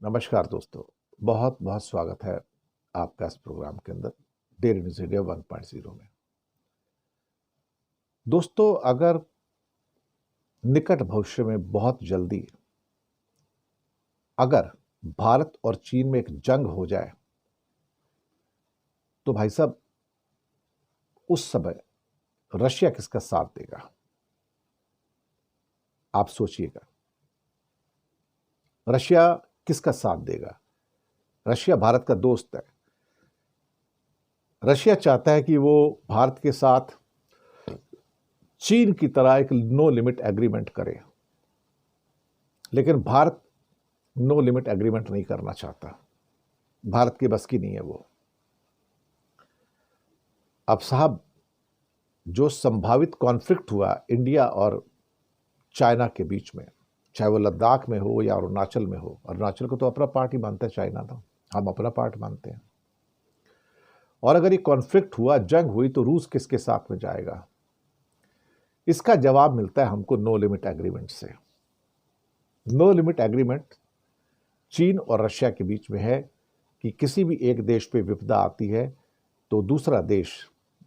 नमस्कार दोस्तों। बहुत बहुत स्वागत है आपका इस प्रोग्राम के अंदर डेली न्यूज इंडिया 1.0 में। दोस्तों, अगर निकट भविष्य में बहुत जल्दी अगर भारत और चीन में एक जंग हो जाए तो भाई साहब उस समय रशिया किसका साथ देगा? आप सोचिएगा, रशिया किसका साथ देगा? रशिया भारत का दोस्त है। रशिया चाहता है कि वो भारत के साथ चीन की तरह एक नो लिमिट एग्रीमेंट करे, लेकिन भारत नो लिमिट एग्रीमेंट नहीं करना चाहता। भारत की बस की नहीं है वो। अब साहब, जो संभावित कॉन्फ्लिक्ट हुआ इंडिया और चाइना के बीच में, चाहे वो लद्दाख में हो या अरुणाचल में हो, अरुणाचल को तो अपना पार्ट ही मानता है चाइना, तो हम अपना पार्ट मानते हैं। और अगर ये कॉन्फ्लिक्ट हुआ, जंग हुई, तो रूस किसके साथ में जाएगा? इसका जवाब मिलता है हमको नो लिमिट एग्रीमेंट से। नो लिमिट एग्रीमेंट चीन और रशिया के बीच में है कि किसी भी एक देश पे विपदा आती है तो दूसरा देश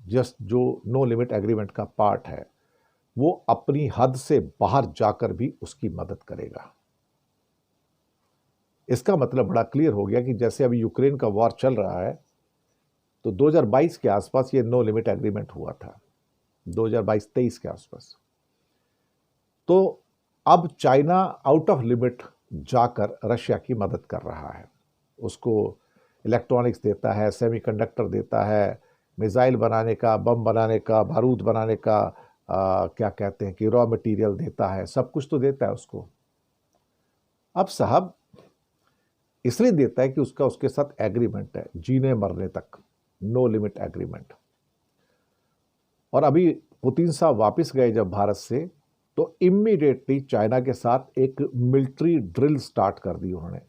जस्ट जो नो लिमिट एग्रीमेंट का पार्ट है वो अपनी हद से बाहर जाकर भी उसकी मदद करेगा। इसका मतलब बड़ा क्लियर हो गया कि जैसे अभी यूक्रेन का वॉर चल रहा है, तो 2022 के आसपास ये नो लिमिट एग्रीमेंट हुआ था, 2022-23 के आसपास। तो अब चाइना आउट ऑफ लिमिट जाकर रशिया की मदद कर रहा है, उसको इलेक्ट्रॉनिक्स देता है, सेमीकंडक्टर देता है, मिसाइल बनाने का, बम बनाने का, बारूद बनाने का, क्या कहते हैं कि रॉ मटेरियल देता है, सब कुछ तो देता है उसको। अब साहब इसलिए देता है कि उसका उसके साथ एग्रीमेंट है जीने मरने तक, नो लिमिट एग्रीमेंट। और अभी पुतिन साहब वापस गए जब भारत से, तो इमीडिएटली चाइना के साथ एक मिलिट्री ड्रिल स्टार्ट कर दी उन्होंने।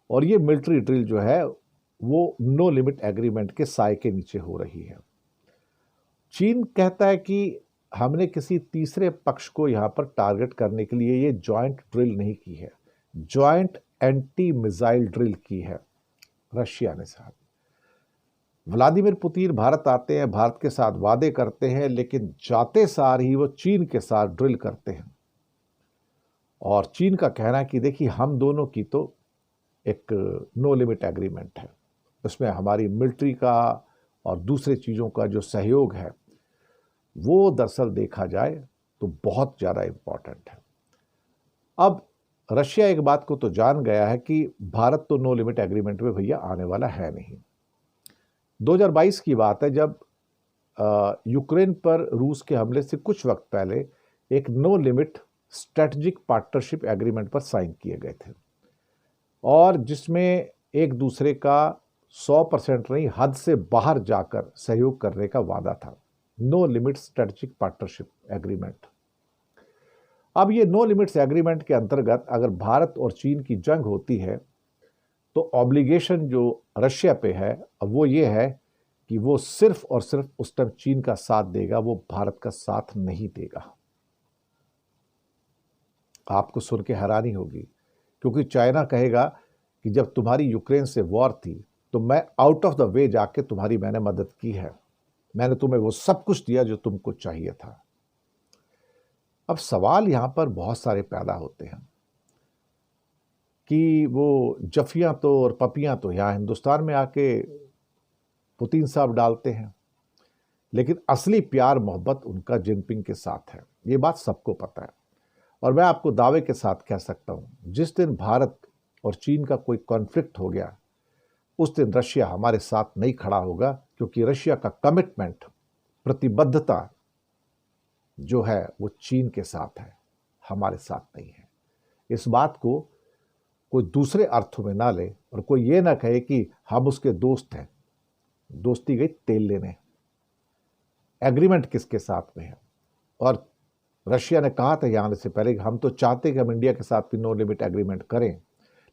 और ये मिलिट्री ड्रिल जो है वो नो लिमिट एग्रीमेंट के साए के नीचे हो रही है। चीन कहता है कि हमने किसी तीसरे पक्ष को यहां पर टारगेट करने के लिए ये जॉइंट ड्रिल नहीं की है, जॉइंट एंटी मिसाइल ड्रिल की है रशिया ने। साहब, व्लादिमीर पुतिन भारत आते हैं, भारत के साथ वादे करते हैं, लेकिन जाते सार ही वो चीन के साथ ड्रिल करते हैं। और चीन का कहना है कि देखिए, हम दोनों की तो एक नो लिमिट एग्रीमेंट है, उसमें हमारी मिलिट्री का और दूसरे चीज़ों का जो सहयोग है वो दरअसल देखा जाए तो बहुत ज़्यादा इम्पॉर्टेंट है। अब रशिया एक बात को तो जान गया है कि भारत तो नो लिमिट एग्रीमेंट में भैया आने वाला है नहीं। 2022 की बात है जब यूक्रेन पर रूस के हमले से कुछ वक्त पहले एक no limit strategic partnership agreement पर साइन किए गए थे, और जिसमें एक दूसरे का 100% नहीं, हद से बाहर जाकर सहयोग करने का वादा था। No limit strategic partnership agreement. अब ये नो लिमिट्स एग्रीमेंट के अंतर्गत अगर भारत और चीन की जंग होती है तो ऑब्लिगेशन जो रशिया पे है अब वो ये है कि वो सिर्फ और सिर्फ उस टाइम चीन का साथ देगा, वो भारत का साथ नहीं देगा। आपको सुन के हैरानी होगी, क्योंकि चाइना कहेगा कि जब तुम्हारी यूक्रेन से वॉर थी तो मैं आउट ऑफ द वे जाके तुम्हारी मैंने मदद की है, मैंने तुम्हें वो सब कुछ दिया जो तुमको चाहिए था। अब सवाल यहां पर बहुत सारे पैदा होते हैं कि वो जफियां तो और पपियां तो यहां हिंदुस्तान में आके पुतिन साहब डालते हैं, लेकिन असली प्यार मोहब्बत उनका जिनपिंग के साथ है, ये बात सबको पता है। और मैं आपको दावे के साथ कह सकता हूं, जिस दिन भारत और चीन का कोई कॉन्फ्लिक्ट हो गया उस दिन रशिया हमारे साथ नहीं खड़ा होगा, क्योंकि रशिया का कमिटमेंट, प्रतिबद्धता जो है वो चीन के साथ है, हमारे साथ नहीं है। इस बात को कोई दूसरे अर्थों में ना ले और कोई ये ना कहे कि हम उसके दोस्त हैं। दोस्ती गई तेल लेने, एग्रीमेंट किसके साथ में है? और रशिया ने कहा था यहाँ आने से पहले कि हम तो चाहते कि हम इंडिया के साथ भी नो लिमिट एग्रीमेंट करें,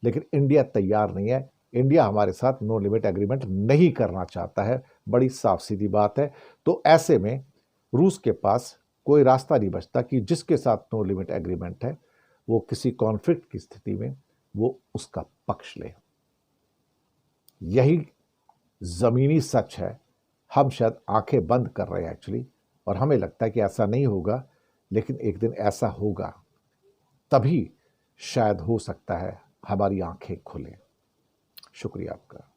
लेकिन इंडिया तैयार नहीं है। इंडिया हमारे साथ नो लिमिट एग्रीमेंट नहीं करना चाहता है, बड़ी साफ सीधी बात है। तो ऐसे में रूस के पास कोई रास्ता नहीं बचता कि जिसके साथ नो लिमिट एग्रीमेंट है वो किसी कॉन्फ्लिक्ट की स्थिति में वो उसका पक्ष ले। यही ज़मीनी सच है। हम शायद आंखें बंद कर रहे हैं एक्चुअली, और हमें लगता है कि ऐसा नहीं होगा, लेकिन एक दिन ऐसा होगा, तभी शायद हो सकता है हमारी आंखें खुलें। शुक्रिया आपका।